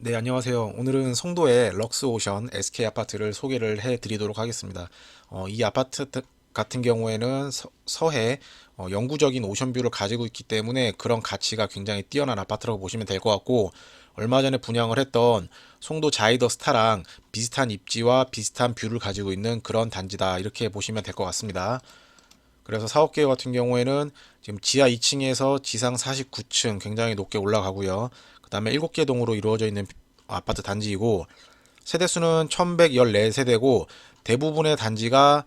네, 안녕하세요. 오늘은 송도의 럭스오션 SK 아파트를 소개를 해 드리도록 하겠습니다. 이 아파트 같은 경우에는 서해 영구적인 오션뷰를 가지고 있기 때문에 그런 가치가 굉장히 뛰어난 아파트라고 보시면 될 것 같고, 얼마 전에 분양을 했던 송도 자이더 스타랑 비슷한 입지와 비슷한 뷰를 가지고 있는 그런 단지다, 이렇게 보시면 될 것 같습니다. 그래서 사업계획 같은 경우에는 지금 지하 2층에서 지상 49층 굉장히 높게 올라가고요. 그 다음에 7개 동으로 이루어져 있는 아파트 단지이고, 세대수는 1114세대고, 대부분의 단지가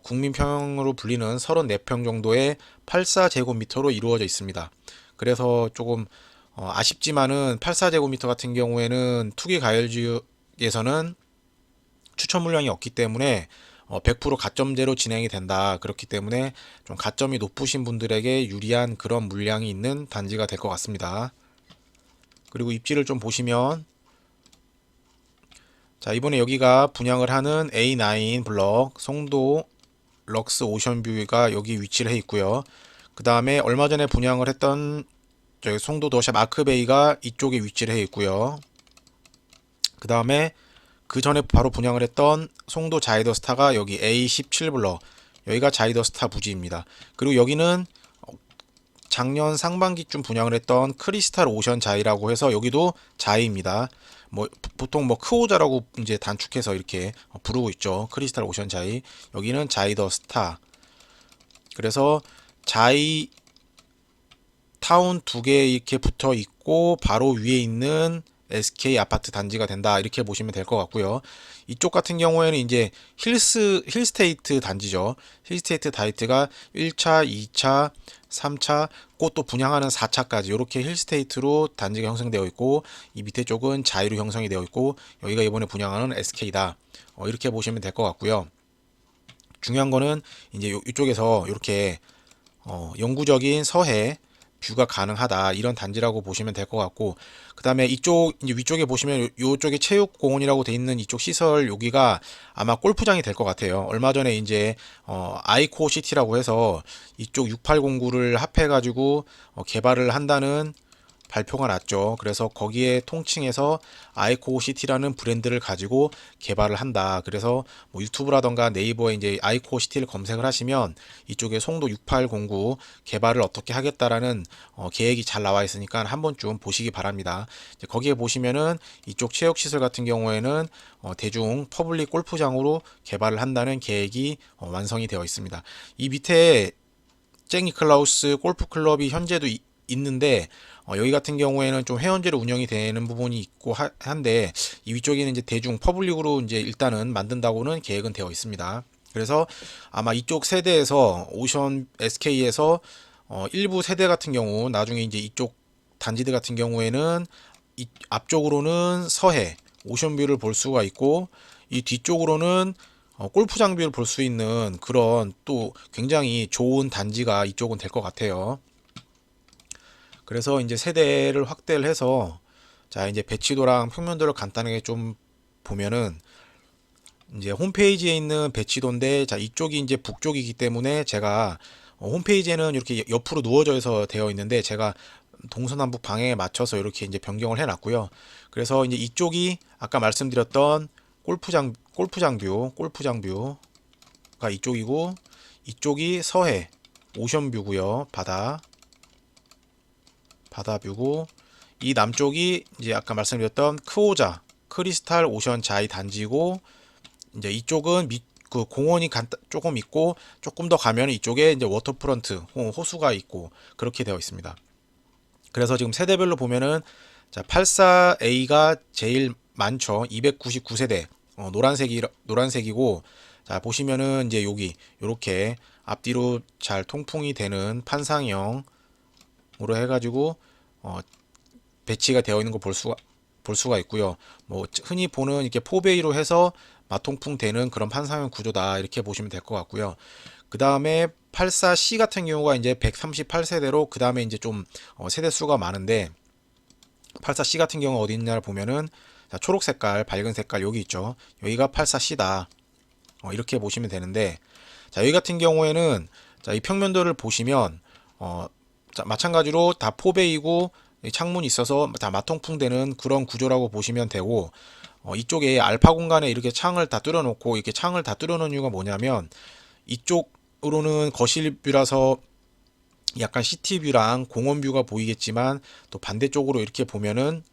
국민평으로 불리는 34평 정도의 84제곱미터로 이루어져 있습니다. 그래서 조금 아쉽지만은 84제곱미터 같은 경우에는 투기 가열지역에서는 추천 물량이 없기 때문에 100% 가점제로 진행이 된다. 그렇기 때문에 좀 가점이 높으신 분들에게 유리한 그런 물량이 있는 단지가 될 것 같습니다. 그리고 입지를 좀 보시면, 자, 이번에 여기가 분양을 하는 A9 블럭 송도 럭스 오션뷰가 여기 위치를 해 있고요. 그 다음에 얼마 전에 분양을 했던 저기 송도 더샵 아크베이가 이쪽에 위치를 해 있고요. 그 다음에 그 전에 바로 분양을 했던 송도 자이더 스타가 여기 A17 블럭, 여기가 자이더 스타 부지입니다. 그리고 여기는 작년 상반기쯤 분양을 했던 크리스탈 오션 자이라고 해서 여기도 자이입니다. 뭐 보통 뭐 크오자라고 이제 단축해서 이렇게 부르고 있죠. 크리스탈 오션 자이. 여기는 자이더 스타. 그래서 자이 타운 두 개 이렇게 붙어 있고 바로 위에 있는 SK 아파트 단지가 된다, 이렇게 보시면 될 것 같고요. 이쪽 같은 경우에는 이제 힐스테이트 단지죠. 힐스테이트 다이트가 1차, 2차, 3차, 곧 또 분양하는 4차까지 이렇게 힐스테이트로 단지가 형성되어 있고, 이 밑에 쪽은 자이로 형성이 되어 있고, 여기가 이번에 분양하는 SK다. 이렇게 보시면 될 것 같고요. 중요한 거는 이제 이쪽에서 이렇게 영구적인 서해 뷰가 가능하다, 이런 단지라고 보시면 될 것 같고, 그 다음에 이쪽 이제 위쪽에 보시면 요쪽에 체육공원이라고 돼 있는 이쪽 시설, 여기가 아마 골프장이 될 것 같아요. 얼마 전에 이제 아이코 시티라고 해서 이쪽 6809를 합해가지고 개발을 한다는 발표가 났죠. 그래서 거기에 통칭해서 아이코시티라는 브랜드를 가지고 개발을 한다. 그래서 뭐 유튜브라던가 네이버에 이제 아이코시티를 검색을 하시면 이쪽에 송도 6809 개발을 어떻게 하겠다라는 계획이 잘 나와 있으니까 한 번쯤 보시기 바랍니다. 거기에 보시면은 이쪽 체육시설 같은 경우에는 대중 퍼블릭 골프장으로 개발을 한다는 계획이 완성이 되어 있습니다. 이 밑에 쟁이 클라우스 골프 클럽이 현재도 있는데, 여기 같은 경우에는 좀 회원제로 운영이 되는 부분이 있고 한데, 이 위쪽에는 이제 대중 퍼블릭으로 이제 일단은 만든다고는 계획은 되어 있습니다. 그래서 아마 이쪽 세대에서 오션 SK에서 일부 세대 같은 경우 나중에 이제 이쪽 단지들 같은 경우에는 이 앞쪽으로는 서해 오션뷰를 볼 수가 있고, 이 뒤쪽으로는 골프장 뷰를 볼 수 있는 그런 또 굉장히 좋은 단지가 이쪽은 될 것 같아요. 그래서 이제 세대를 확대를 해서, 자, 이제 배치도랑 평면도를 간단하게 좀 보면은, 이제 홈페이지에 있는 배치도인데, 자, 이쪽이 이제 북쪽이기 때문에 제가 홈페이지에는 이렇게 옆으로 누워져서 되어 있는데, 제가 동서남북 방향에 맞춰서 이렇게 이제 변경을 해 놨고요. 그래서 이제 이쪽이 아까 말씀드렸던 골프장 뷰가 이쪽이고, 이쪽이 서해 오션 뷰고요. 바다 뷰고, 이 남쪽이 이제 아까 말씀드렸던 크오자 크리스탈 오션 자이 단지고, 이제 이쪽은 그 공원이 조금 있고, 조금 더 가면 이쪽에 이제 워터프런트 호수가 있고, 그렇게 되어 있습니다. 그래서 지금 세대별로 보면은, 자, 84A가 제일 많죠. 299세대. 노란색이고, 자, 보시면은 이제 여기 요렇게 앞뒤로 잘 통풍이 되는 판상형으로 해가지고 어, 배치가 되어 있는 거 볼 수가 있고요. 뭐 흔히 보는 이렇게 포베이로 해서 마통풍 되는 그런 판상형 구조다, 이렇게 보시면 될 것 같고요. 그 다음에 84C 같은 경우가 이제 138세대로, 그 다음에 이제 좀 세대 수가 많은데, 84C 같은 경우 어디 있냐를 보면은, 자, 초록 색깔, 밝은 색깔 여기 있죠. 여기가 84C다. 이렇게 보시면 되는데, 자, 여기 같은 경우에는, 자, 이 평면도를 보시면 자, 마찬가지로 다 포베이고 창문이 있어서 다 마통풍 되는 그런 구조라고 보시면 되고, 이쪽에 알파 공간에 이렇게 창을 다 뚫어 놓고, 이렇게 창을 다 뚫어 놓은 이유가 뭐냐면 이쪽으로는 거실 뷰라서 약간 시티뷰랑 공원뷰가 보이겠지만, 또 반대쪽으로 이렇게 보면은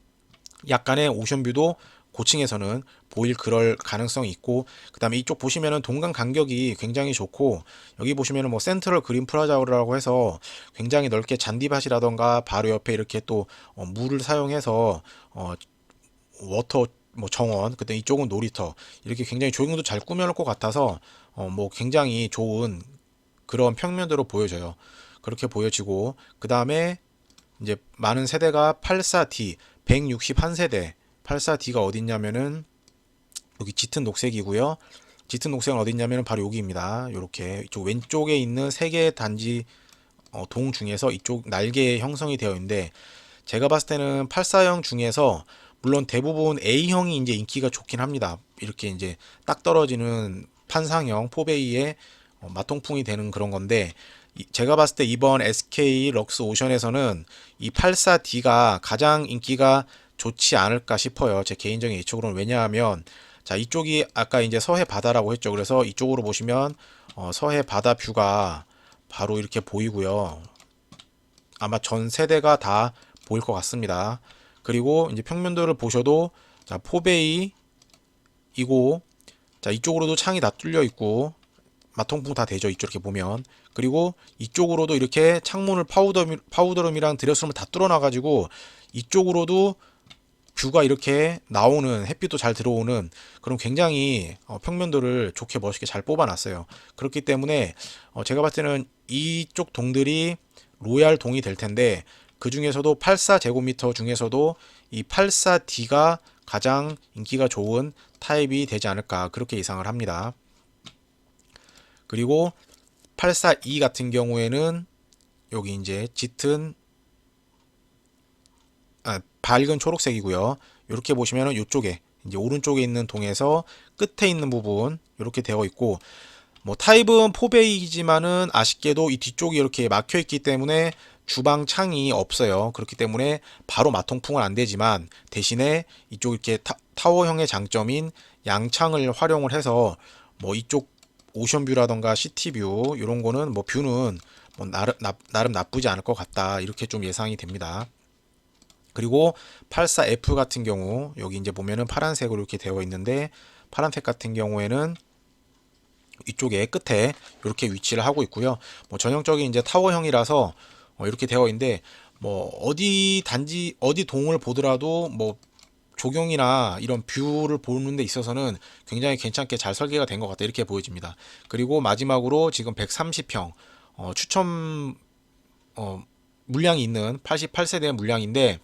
약간의 오션뷰도 고층에서는 보일 그럴 가능성이 있고, 그 다음에 이쪽 보시면은 동강 간격이 굉장히 좋고, 여기 보시면은 뭐 센트럴 그린 플라자라고 해서 굉장히 넓게 잔디밭이라던가 바로 옆에 이렇게 또 물을 사용해서 워터 뭐 정원, 그때 이쪽은 놀이터, 이렇게 굉장히 조형도 잘 꾸며놓을 것 같아서 뭐 굉장히 좋은 그런 평면도로 보여져요. 그렇게 보여지고, 그 다음에 이제 많은 세대가 84D 161세대. 84D가 어딨냐면은 여기 짙은 녹색이고요. 짙은 녹색은 어딨냐면은 바로 여기입니다. 요렇게 이쪽 왼쪽에 있는 세 개의 단지 동 중에서 이쪽 날개 형성이 되어 있는데, 제가 봤을 때는 84형 중에서 물론 대부분 A형이 이제 인기가 좋긴 합니다. 이렇게 이제 딱 떨어지는 판상형 포베이의 마통풍이 되는 그런 건데, 제가 봤을 때 이번 SK 럭스 오션에서는 이 84D가 가장 인기가 좋지 않을까 싶어요. 제 개인적인 예측으로는. 왜냐하면 자, 이쪽이 아까 이제 서해 바다라고 했죠. 그래서 이쪽으로 보시면 서해 바다 뷰가 바로 이렇게 보이고요. 아마 전 세대가 다 보일 것 같습니다. 그리고 이제 평면도를 보셔도 자, 포베이이고, 자, 이쪽으로도 창이 다 뚫려 있고 마통풍 다 되죠. 이렇게 보면. 그리고 이쪽으로도 이렇게 창문을 파우더룸이랑 드레스룸을 다 뚫어놔 가지고 이쪽으로도 뷰가 이렇게 나오는, 햇빛도 잘 들어오는 그런 굉장히 평면도를 좋게 멋있게 잘 뽑아놨어요. 그렇기 때문에 제가 봤을 때는 이쪽 동들이 로얄 동이 될 텐데, 그 중에서도 84제곱미터 중에서도 이 84D가 가장 인기가 좋은 타입이 되지 않을까 그렇게 예상을 합니다. 그리고 84E 같은 경우에는 여기 이제 짙은 밝은 초록색이고요. 이렇게 보시면은 이쪽에 이제 오른쪽에 있는 동에서 끝에 있는 부분 이렇게 되어 있고, 뭐 타입은 포베이지만은 아쉽게도 이 뒤쪽이 이렇게 막혀 있기 때문에 주방 창이 없어요. 그렇기 때문에 바로 마통풍은 안 되지만, 대신에 이쪽 이렇게 타워형의 장점인 양창을 활용을 해서 뭐 이쪽 오션뷰라던가 시티뷰 이런 거는 뭐 뷰는 뭐 나름 나쁘지 않을 것 같다 이렇게 좀 예상이 됩니다. 그리고 84F 같은 경우 여기 이제 보면은 파란색으로 이렇게 되어 있는데, 파란색 같은 경우에는 이쪽에 끝에 이렇게 위치를 하고 있고요. 뭐 전형적인 이제 타워형이라서 이렇게 되어 있는데, 뭐 어디 단지 어디 동을 보더라도 뭐 조경이나 이런 뷰를 보는 데 있어서는 굉장히 괜찮게 잘 설계가 된 것 같다 이렇게 보여집니다. 그리고 마지막으로 지금 130평 추천 물량이 있는 88세대 물량인데,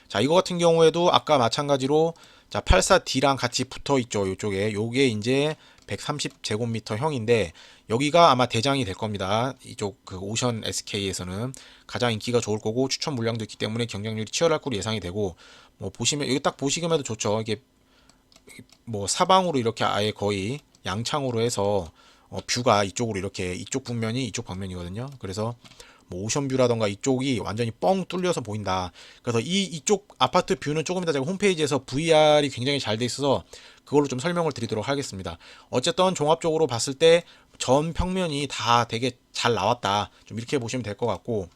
자, 이거 같은 경우에도 아까 마찬가지로 자, 84D랑 같이 붙어 있죠. 이쪽에 요게 이제 130제곱미터 형인데, 여기가 아마 대장이 될 겁니다. 이쪽 그 오션 SK에서는 가장 인기가 좋을 거고 추천 물량도 있기 때문에 경쟁률이 치열할 거로 예상이 되고, 뭐 보시면 여기 딱 보시기만 해도 좋죠. 이게 뭐 사방으로 이렇게 아예 거의 양창으로 해서 뷰가 이쪽으로 이렇게 이쪽 북면이 이쪽 방면이거든요. 그래서 뭐 오션뷰라던가 이쪽이 완전히 뻥 뚫려서 보인다. 그래서 이쪽 아파트 뷰는 조금 이따 제가 홈페이지에서 VR이 굉장히 잘 돼 있어서 그걸로 좀 설명을 드리도록 하겠습니다. 어쨌든 종합적으로 봤을 때 전 평면이 다 되게 잘 나왔다. 좀 이렇게 보시면 될 것 같고,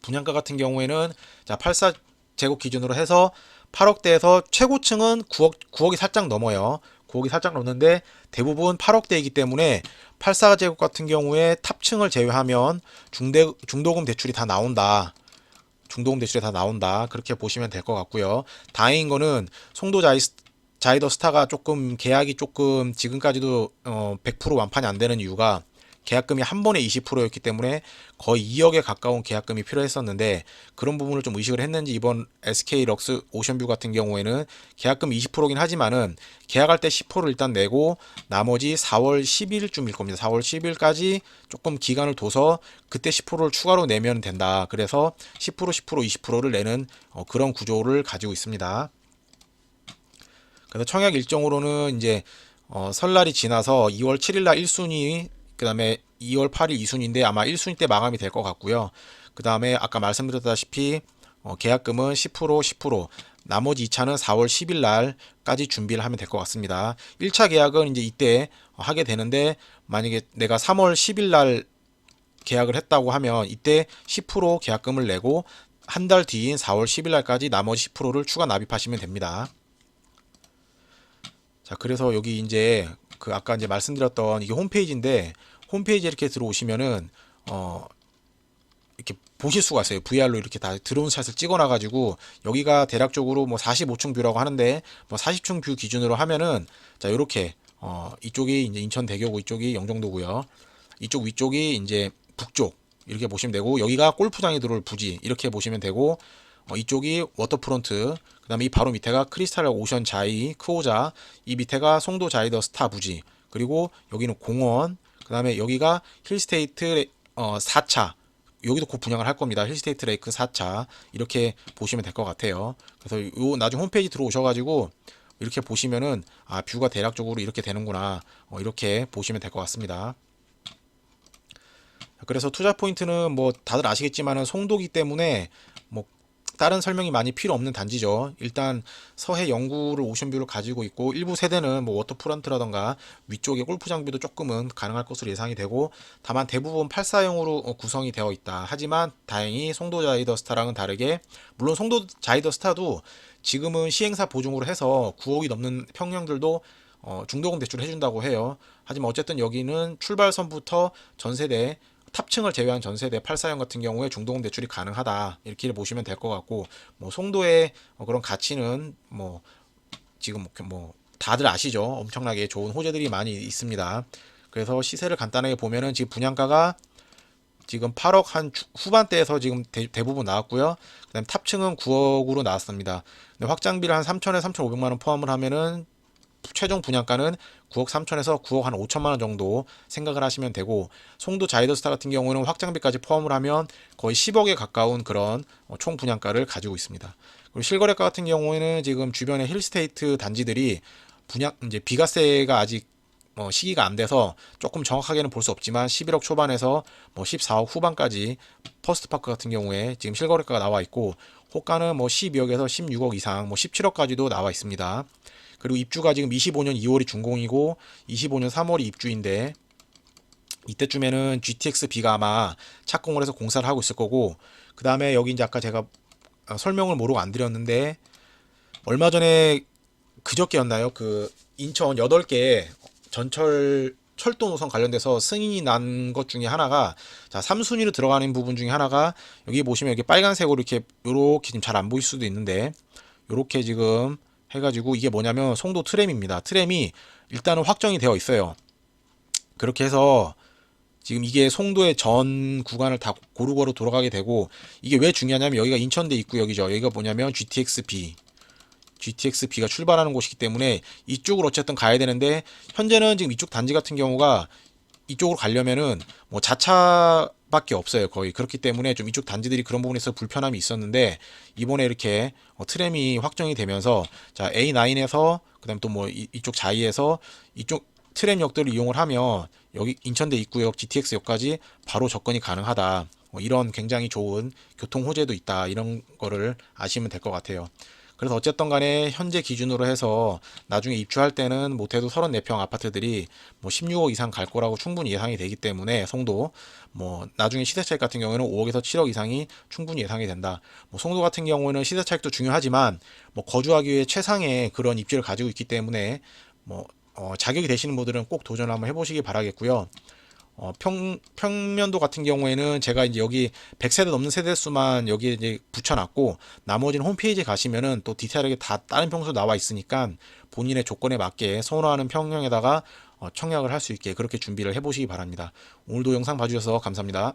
분양가 같은 경우에는 자, 84제곱 기준으로 해서 8억대에서 최고층은 9억이 살짝 넘어요. 9억이 살짝 넘는데 대부분 8억대이기 때문에 84제곱 같은 경우에 탑층을 제외하면 중도금 대출이 다 나온다. 중도금 대출이 다 나온다. 그렇게 보시면 될 것 같고요. 다행인 거는 송도 자이더 스타가 조금 계약이 조금 지금까지도 100% 완판이 안 되는 이유가, 계약금이 한 번에 20%였기 때문에 거의 2억에 가까운 계약금이 필요했었는데, 그런 부분을 좀 의식을 했는지 이번 SK 럭스 오션뷰 같은 경우에는 계약금 20%긴 하지만은 계약할 때 10%를 일단 내고 나머지 4월 10일쯤일 겁니다. 4월 10일까지 조금 기간을 둬서 그때 10%를 추가로 내면 된다. 그래서 10%, 10%, 20%를 내는 그런 구조를 가지고 있습니다. 그래서 청약 일정으로는 이제 설날이 지나서 2월 7일 날 1순위, 그 다음에 2월 8일 2순위인데 아마 1순위 때 마감이 될 것 같고요. 그 다음에 아까 말씀드렸다시피 계약금은 10%, 나머지 2차는 4월 10일 날까지 준비를 하면 될 것 같습니다. 1차 계약은 이제 이때 하게 되는데, 만약에 내가 3월 10일 날 계약을 했다고 하면 이때 10% 계약금을 내고 한 달 뒤인 4월 10일 날까지 나머지 10%를 추가 납입하시면 됩니다. 자, 그래서 여기 이제 그 아까 이제 말씀드렸던 이게 홈페이지인데, 홈페이지에 이렇게 들어오시면은 이렇게 보실 수가 있어요. VR로 이렇게 다 드론 샷을 찍어놔 가지고, 여기가 대략적으로 뭐 45층 뷰라고 하는데, 뭐 40층 뷰 기준으로 하면은, 자, 요렇게 이쪽이 이제 인천대교고 이쪽이 영종도고요. 이쪽 위쪽이 이제 북쪽 이렇게 보시면 되고, 여기가 골프장이 들어올 부지 이렇게 보시면 되고, 이쪽이 워터프론트, 그 다음에 이 바로 밑에가 크리스탈 오션 자이 크오자, 이 밑에가 송도 자이더 스타 부지, 그리고 여기는 공원, 그 다음에 여기가 힐스테이트 4차, 여기도 곧 분양을 할 겁니다. 힐스테이트 레이크 4차 이렇게 보시면 될 것 같아요. 그래서 요 나중 홈페이지 들어오셔가지고 이렇게 보시면은 뷰가 대략적으로 이렇게 되는구나, 이렇게 보시면 될 것 같습니다. 그래서 투자 포인트는 뭐 다들 아시겠지만은 송도기 때문에 뭐 다른 설명이 많이 필요 없는 단지죠. 일단 서해 영구를 오션뷰를 가지고 있고, 일부 세대는 뭐 워터프런트라던가 위쪽에 골프장뷰도 조금은 가능할 것으로 예상이 되고, 다만 대부분 8사형으로 구성이 되어 있다. 하지만 다행히 송도 자이더스타랑은 다르게, 물론 송도 자이더스타도 지금은 시행사 보증으로 해서 9억이 넘는 평형들도 중도금 대출을 해준다고 해요. 하지만 어쨌든 여기는 출발선부터 전세대 탑층을 제외한 전세대 8사형 같은 경우에 중도금 대출이 가능하다, 이렇게 보시면 될 것 같고, 뭐 송도의 그런 가치는 뭐 지금 뭐 다들 아시죠? 엄청나게 좋은 호재들이 많이 있습니다. 그래서 시세를 간단하게 보면은 지금 분양가가 지금 8억 한 후반대에서 지금 대부분 나왔고요. 그다음 탑층은 9억으로 나왔습니다. 근데 확장비를 한 3천에 3,500만 원 포함을 하면은 최종 분양가는 9억 3천에서 9억 한 5천만 원 정도 생각을 하시면 되고, 송도 자이더스타 같은 경우는 확장비까지 포함을 하면 거의 10억에 가까운 그런 총 분양가를 가지고 있습니다. 그리고 실거래가 같은 경우에는 지금 주변의 힐스테이트 단지들이 분양 이제 비과세가 아직 시기가 안 돼서 조금 정확하게는 볼 수 없지만 11억 초반에서 뭐 14억 후반까지 퍼스트파크 같은 경우에 지금 실거래가가 나와 있고, 호가는 뭐 12억에서 16억 이상, 뭐 17억까지도 나와 있습니다. 그리고 입주가 지금 25년 2월이 준공이고 25년 3월이 입주인데, 이때쯤에는 GTX-B가 아마 착공을 해서 공사를 하고 있을 거고, 그 다음에 여기 이제 아까 제가 설명을 모르고 안 드렸는데, 얼마 전에 그저께였나요? 그 인천 8개 전철 철도 노선 관련돼서 승인이 난 것 중에 하나가, 자, 3순위로 들어가는 부분 중에 하나가, 여기 보시면 여기 빨간색으로 이렇게 요렇게 지금 잘 안 보일 수도 있는데, 요렇게 지금 해가지고 이게 뭐냐면 송도 트램입니다. 트램이 일단은 확정이 되어 있어요. 그렇게 해서 지금 이게 송도의 전 구간을 다 고루고루 돌아가게 되고, 이게 왜 중요하냐면 여기가 인천대 입구역이죠. 여기가 뭐냐면 GTX-B가 출발하는 곳이기 때문에 이쪽으로 어쨌든 가야 되는데, 현재는 지금 이쪽 단지 같은 경우가 이쪽으로 가려면은 뭐 자차밖에 없어요, 거의. 그렇기 때문에 좀 이쪽 단지들이 그런 부분에서 불편함이 있었는데, 이번에 이렇게 트램이 확정이 되면서, 자, A9에서 그다음 또 뭐 이쪽 자이에서 이쪽 트램역들을 이용을 하면 여기 인천대 입구역 GTX역까지 바로 접근이 가능하다, 이런 굉장히 좋은 교통 호재도 있다, 이런 거를 아시면 될 것 같아요. 그래서 어쨌든 간에 현재 기준으로 해서 나중에 입주할 때는 못해도 34평 아파트들이 뭐 16억 이상 갈 거라고 충분히 예상이 되기 때문에, 송도 뭐 나중에 시세 차익 같은 경우에는 5억에서 7억 이상이 충분히 예상이 된다. 뭐 송도 같은 경우에는 시세 차익도 중요하지만 뭐 거주하기 위해 최상의 그런 입지를 가지고 있기 때문에 뭐 자격이 되시는 분들은 꼭 도전 한번 해보시기 바라겠고요. 평면도 같은 경우에는 제가 이제 여기 100세대 넘는 세대수만 여기에 이제 붙여놨고, 나머지는 홈페이지에 가시면은 또 디테일하게 다 다른 평수 나와 있으니까 본인의 조건에 맞게 선호하는 평형에다가 청약을 할 수 있게 그렇게 준비를 해보시기 바랍니다. 오늘도 영상 봐주셔서 감사합니다.